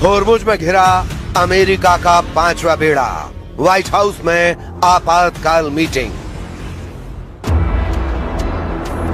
होर्मुज में घिरा अमेरिका का 5वां बेड़ा, व्हाइट हाउस में आपातकाल मीटिंग।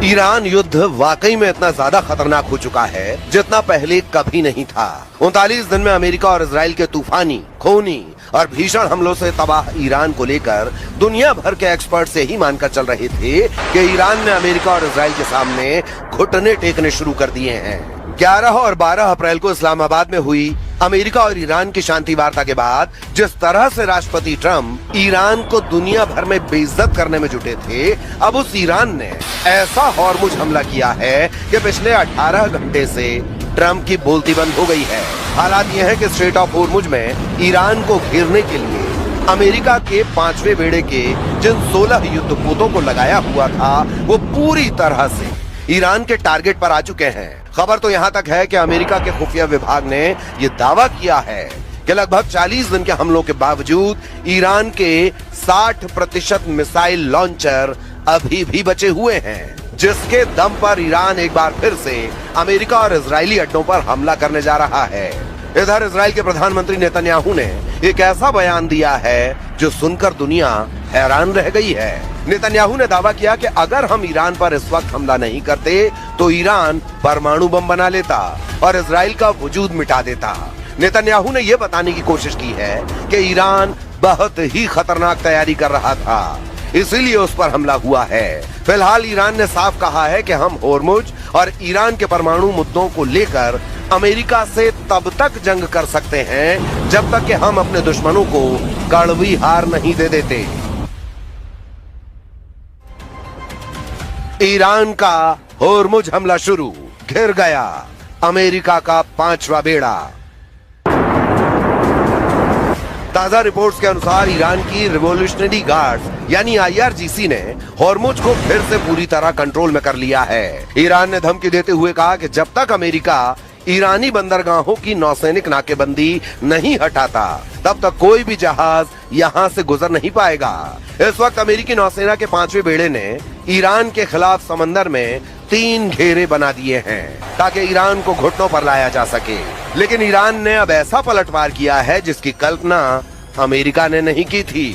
ईरान युद्ध वाकई में इतना ज्यादा खतरनाक हो चुका है जितना पहले कभी नहीं था। 39 दिन में अमेरिका और इजराइल के तूफानी, खूनी और भीषण हमलों से तबाह ईरान को लेकर दुनिया भर के एक्सपर्ट से ही मानकर चल रहे थे कि ईरान ने अमेरिका और इजराइल के सामने घुटने टेकने शुरू कर दिए हैं। 11 और 12 अप्रैल को इस्लामाबाद में हुई अमेरिका और ईरान की शांति वार्ता के बाद जिस तरह से राष्ट्रपति ट्रंप ईरान को दुनिया भर में बेइज्जत करने में जुटे थे, अब उस ईरान ने ऐसा होर्मुज हमला किया है कि पिछले 18 घंटे से ट्रंप की बोलती बंद हो गई है। हालात यह है कि स्ट्रेट ऑफ होर्मुज में ईरान को घेरने के लिए अमेरिका के 5वें बेड़े के जिन 16 युद्धपोतों को लगाया हुआ था वो पूरी तरह से ईरान के टारगेट पर आ चुके हैं। खबर तो यहाँ तक है कि अमेरिका के खुफिया विभाग ने ये दावा किया है कि लगभग 40 दिन के हमलों के बावजूद ईरान के 60% मिसाइल लॉन्चर अभी भी बचे हुए हैं, जिसके दम पर ईरान एक बार फिर से अमेरिका और इजरायली अड्डों पर हमला करने जा रहा है। इधर इजराइल के प्रधानमंत्री नेतन्याहू ने एक ऐसा बयान दिया है जो सुनकर दुनिया हैरान रह गई है। नेतन्याहू ने दावा किया कि अगर हम ईरान पर इस वक्त हमला नहीं करते तो ईरान परमाणु बम बना लेता और इजराइल का वजूद मिटा देता। नेतन्याहू ने यह बताने की कोशिश की है कि ईरान बहुत ही खतरनाक तैयारी कर रहा था, इसीलिए उस पर हमला हुआ है। फिलहाल ईरान ने साफ कहा है कि हम होर्मुज और ईरान के परमाणु मुद्दों को लेकर अमेरिका से तब तक जंग कर सकते हैं जब तक कि हम अपने दुश्मनों को कड़वी हार नहीं दे देते। ईरान का होर्मुज हमला शुरू, घिर गया अमेरिका का 5वां बेड़ा। ताजा रिपोर्ट्स के अनुसार ईरान की रिवॉल्यूशनरी गार्ड्स यानी IRGC ने होर्मुज को फिर से पूरी तरह कंट्रोल में कर लिया है। ईरान ने धमकी देते हुए कहा कि जब तक अमेरिका ईरानी बंदरगाहों की नौसैनिक नाकेबंदी नहीं हटाता तब तक कोई भी जहाज यहाँ से गुजर नहीं पाएगा। इस वक्त अमेरिकी नौसेना के 5वें बेड़े ने ईरान के खिलाफ समंदर में 3 घेरे बना दिए हैं ताकि ईरान को घुटनों पर लाया जा सके। लेकिन ईरान ने अब ऐसा पलटवार किया है जिसकी कल्पना अमेरिका ने नहीं की थी।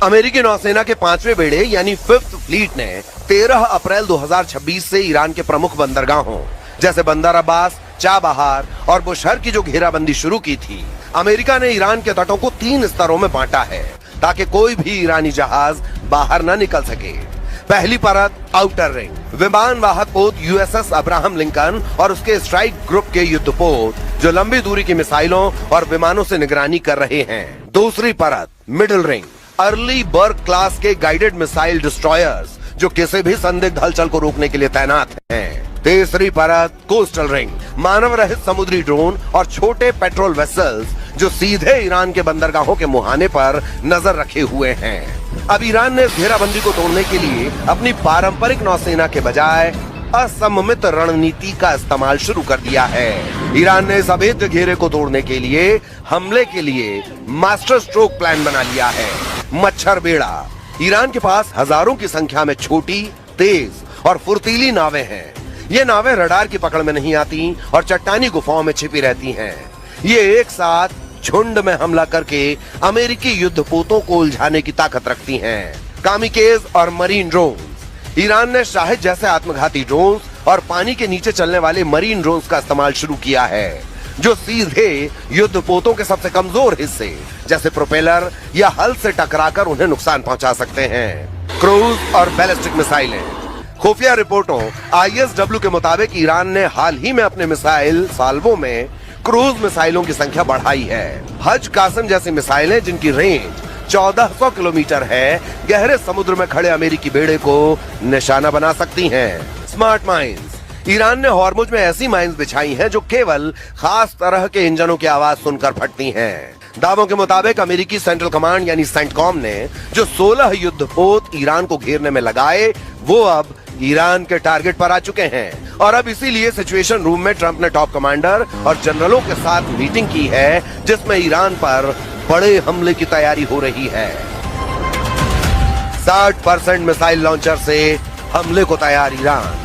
अमेरिकी नौसेना के 5वें बेड़े यानी 5th फ्लीट ने 13 अप्रैल 2026 से ईरान के प्रमुख बंदरगाहों जैसे बंदर अब्बास, चाबहार और बुशहर की जो घेराबंदी शुरू की थी, अमेरिका ने ईरान के तटों को 3 स्तरों में बांटा है ताकि कोई भी ईरानी जहाज बाहर न निकल सके। पहली परत आउटर रिंग, विमान वाहक पोत USS अब्राहम लिंकन और उसके स्ट्राइक ग्रुप के युद्धपोत जो लंबी दूरी की मिसाइलों और विमानों से निगरानी कर रहे हैं। दूसरी परत मिडिल रिंग, अर्ली बर्ग क्लास के गाइडेड मिसाइल डिस्ट्रॉयर्स जो किसी भी संदिग्ध हलचल को रोकने के लिए तैनात हैं। तीसरी परत कोस्टल रिंग, मानव रहित समुद्री ड्रोन और छोटे पेट्रोल वेसल्स जो सीधे ईरान के बंदरगाहों के मुहाने पर नजर रखे हुए हैं। अब ईरान ने इस घेराबंदी को तोड़ने के लिए अपनी पारंपरिक नौसेना के बजाय असममित रणनीति का इस्तेमाल शुरू कर दिया है। ईरान ने इस अभेद्य घेरे को तोड़ने के लिए हमले के लिए मास्टर स्ट्रोक प्लान बना लिया है। मच्छर बेड़ा, ईरान के पास हजारों की संख्या में छोटी, तेज और फुर्तीली नावें हैं। ये नावें रडार की पकड़ में नहीं आती और चट्टानी गुफाओं में छिपी रहती हैं। ये एक साथ झुंड में हमला करके अमेरिकी युद्धपोतों को उलझाने की ताकत रखती हैं। कामिकेज और मरीन ड्रोन्स, ईरान ने शाहिद जैसे आत्मघाती ड्रोन्स और पानी के नीचे चलने वाले मरीन ड्रोन्स का इस्तेमाल शुरू किया है जो सीधे युद्धपोतों के सबसे कमजोर हिस्से जैसे प्रोपेलर या हल से टकराकर उन्हें नुकसान पहुंचा सकते हैं। क्रूज और बैलिस्टिक मिसाइलें, खुफिया रिपोर्टों ISW के मुताबिक ईरान ने हाल ही में अपने मिसाइल साल्वों में क्रूज मिसाइलों की संख्या बढ़ाई है। हज कासम जैसी मिसाइलें जिनकी रेंज 1400 किलोमीटर है, गहरे समुद्र में खड़े अमेरिकी बेड़े को निशाना बना सकती हैं। स्मार्ट माइंस, ईरान ने होर्मुज में ऐसी माइंस बिछाई हैं जो केवल खास तरह के इंजनों की आवाज सुनकर फटती हैं। दावों के मुताबिक अमेरिकी सेंट्रल कमांड यानी सेंटकॉम ने जो 16 युद्धपोत ईरान को घेरने में लगाए वो अब ईरान के टारगेट पर आ चुके हैं और अब इसीलिए सिचुएशन रूम में ट्रंप ने टॉप कमांडर और जनरलों के साथ मीटिंग की है जिसमें ईरान पर बड़े हमले की तैयारी हो रही है। 60% मिसाइल लॉन्चर से हमले को तैयार ईरान।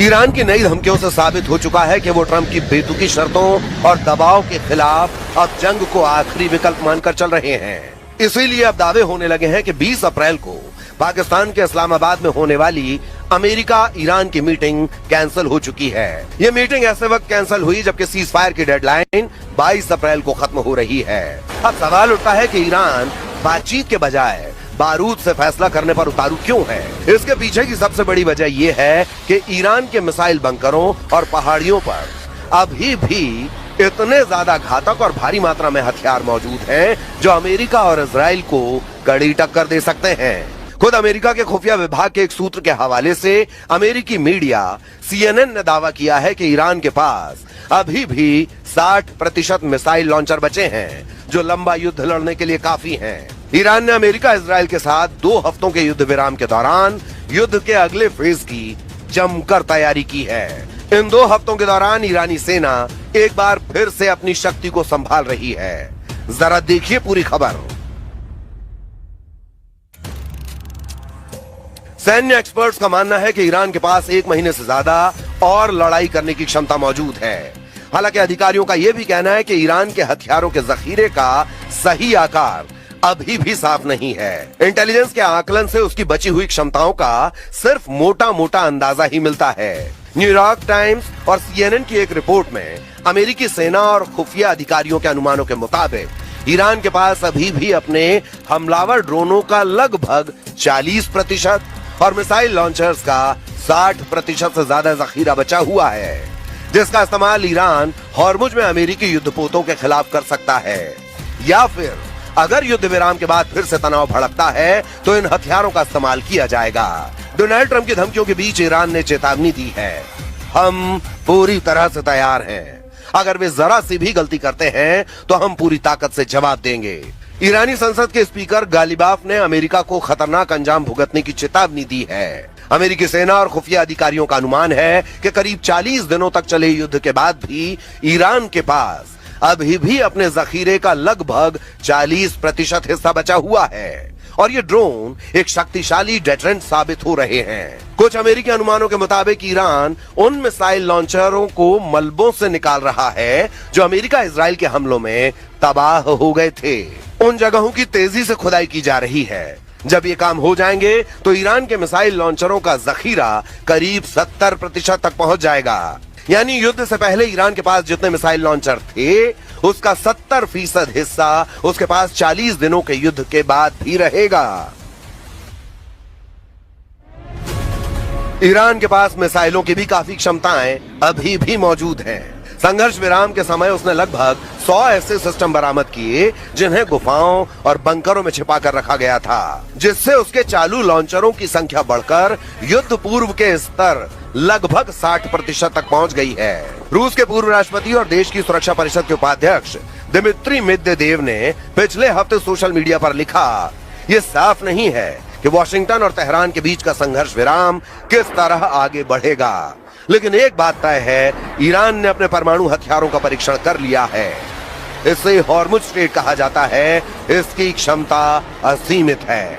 ईरान की नई धमकियों से साबित हो चुका है कि वो ट्रंप की बेतुकी शर्तों और दबाव के खिलाफ अब जंग को आखिरी विकल्प मानकर चल रहे हैं। इसीलिए अब दावे होने लगे हैं कि 20 अप्रैल को पाकिस्तान के इस्लामाबाद में होने वाली अमेरिका ईरान की मीटिंग कैंसिल हो चुकी है। ये मीटिंग ऐसे वक्त कैंसिल हुई जबकि सीज फायर की डेडलाइन 22 अप्रैल को खत्म हो रही है। अब सवाल उठता है कि ईरान बातचीत के बजाय बारूद से फैसला करने पर उतारू क्यों है। इसके पीछे की सबसे बड़ी वजह यह है कि ईरान के मिसाइल बंकरों और पहाड़ियों पर अभी भी इतने ज्यादा घातक और भारी मात्रा में हथियार मौजूद हैं जो अमेरिका और इजराइल को कड़ी टक्कर दे सकते हैं। खुद अमेरिका के खुफिया विभाग के एक सूत्र के हवाले से अमेरिकी मीडिया CNN ने दावा किया है कि ईरान के पास अभी भी 60% मिसाइल लॉन्चर बचे हैं जो लंबा युद्ध लड़ने के लिए काफी हैं। ईरान ने अमेरिका इजराइल के साथ 2 हफ्तों के युद्ध विराम के दौरान युद्ध के अगले फेज की जमकर तैयारी की है। इन 2 हफ्तों के दौरान ईरानी सेना एक बार फिर से अपनी शक्ति को संभाल रही है। जरा देखिए पूरी खबर। सैन्य एक्सपर्ट्स का मानना है कि ईरान के पास 1 महीने से ज्यादा और लड़ाई करने की क्षमता मौजूद है। हालांकि अधिकारियों का यह भी कहना है कि ईरान के हथियारों के जखीरे का सही आकार अभी भी साफ नहीं है। इंटेलिजेंस के आकलन से उसकी बची हुई क्षमताओं का सिर्फ मोटा मोटा अंदाजा ही मिलता है। न्यूयॉर्क टाइम्स और CNN की एक रिपोर्ट में अमेरिकी सेना और खुफिया अधिकारियों के अनुमानों के मुताबिक ईरान के पास अभी भी अपने हमलावर ड्रोनों का लगभग 40% और मिसाइल लॉन्चर्स का 60% से ज्यादा जखीरा बचा हुआ है, जिसका इस्तेमाल ईरान हॉर्मुज में अमेरिकी युद्धपोतों के खिलाफ कर सकता है। या फिर अगर युद्ध विराम के बाद फिर से तनाव भड़कता है तो इन हथियारों का इस्तेमाल किया जाएगा। डोनाल्ड ट्रंप की धमकियों के बीच ईरान ने चेतावनी दी है, हम पूरी तरह से तैयार हैं। अगर वे जरा सी भी गलती करते हैं तो हम पूरी ताकत से जवाब देंगे। ईरानी संसद के स्पीकर गालिबाफ ने अमेरिका को खतरनाक अंजाम भुगतने की चेतावनी दी है। अमेरिकी सेना और खुफिया अधिकारियों का अनुमान है कि करीब 40 दिनों तक चले युद्ध के बाद भी ईरान के पास अभी भी अपने जखीरे का लगभग 40% हिस्सा बचा हुआ है और ये ड्रोन एक शक्तिशाली डेटरेंट साबित हो रहे हैं। कुछ अमेरिकी अनुमानों के मुताबिक ईरान उन मिसाइल लॉन्चरों को मलबों से निकाल रहा है जो अमेरिका इजराइल के हमलों में तबाह हो गए थे। उन जगहों की तेजी से खुदाई की जा रही है। जब ये काम हो जाएंगे तो ईरान के मिसाइल लॉन्चरों का जखीरा करीब 70% तक पहुंच जाएगा। यानी युद्ध से पहले ईरान के पास जितने मिसाइल लॉन्चर थे उसका 70% हिस्सा उसके पास 40 दिनों के युद्ध के बाद भी रहेगा। ईरान के पास मिसाइलों की भी काफी क्षमताएं अभी भी मौजूद हैं। संघर्ष विराम के समय उसने लगभग 100 ऐसे सिस्टम बरामद किए जिन्हें गुफाओं और बंकरों में छिपा कर रखा गया था, जिससे उसके चालू लॉन्चरों की संख्या बढ़कर युद्ध पूर्व के स्तर लगभग 60% तक पहुंच गई है। रूस के पूर्व राष्ट्रपति और देश की सुरक्षा परिषद के उपाध्यक्ष दिमित्री मेदवेदेव ने पिछले हफ्ते सोशल मीडिया पर लिखा, ये साफ नहीं है कि वॉशिंगटन और तेहरान के बीच का संघर्ष विराम किस तरह आगे बढ़ेगा, लेकिन एक बात तय है, ईरान ने अपने परमाणु हथियारों का परीक्षण कर लिया है। इसे हॉर्मुज स्टेट कहा जाता है। इसकी क्षमता असीमित है।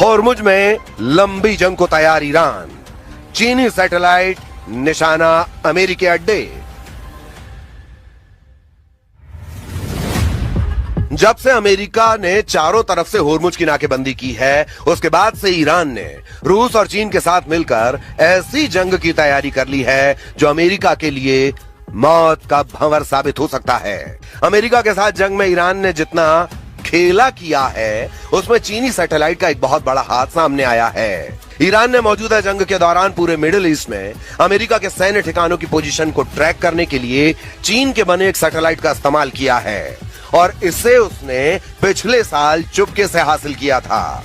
हॉर्मुज में लंबी जंग को तैयार ईरान, चीनी सैटेलाइट निशाना अमेरिकी अड्डे। जब से अमेरिका ने चारों तरफ से हॉर्मुज की नाकेबंदी की है उसके बाद से ईरान ने रूस और चीन के साथ मिलकर ऐसी जंग की तैयारी कर ली है जो अमेरिका के लिए मौत का भंवर साबित हो सकता है। अमेरिका के साथ जंग में ईरान ने जितना खेला किया है उसमें चीनी सैटेलाइट का एक बहुत बड़ा हाथ सामने आया है। ईरान ने मौजूदा जंग के दौरान पूरे मिडिल ईस्ट में अमेरिका के सैन्य ठिकानों की पोजीशन को ट्रैक करने के लिए चीन के बने एक सैटेलाइट का इस्तेमाल किया है और इसे उसने पिछले साल चुपके से हासिल किया था।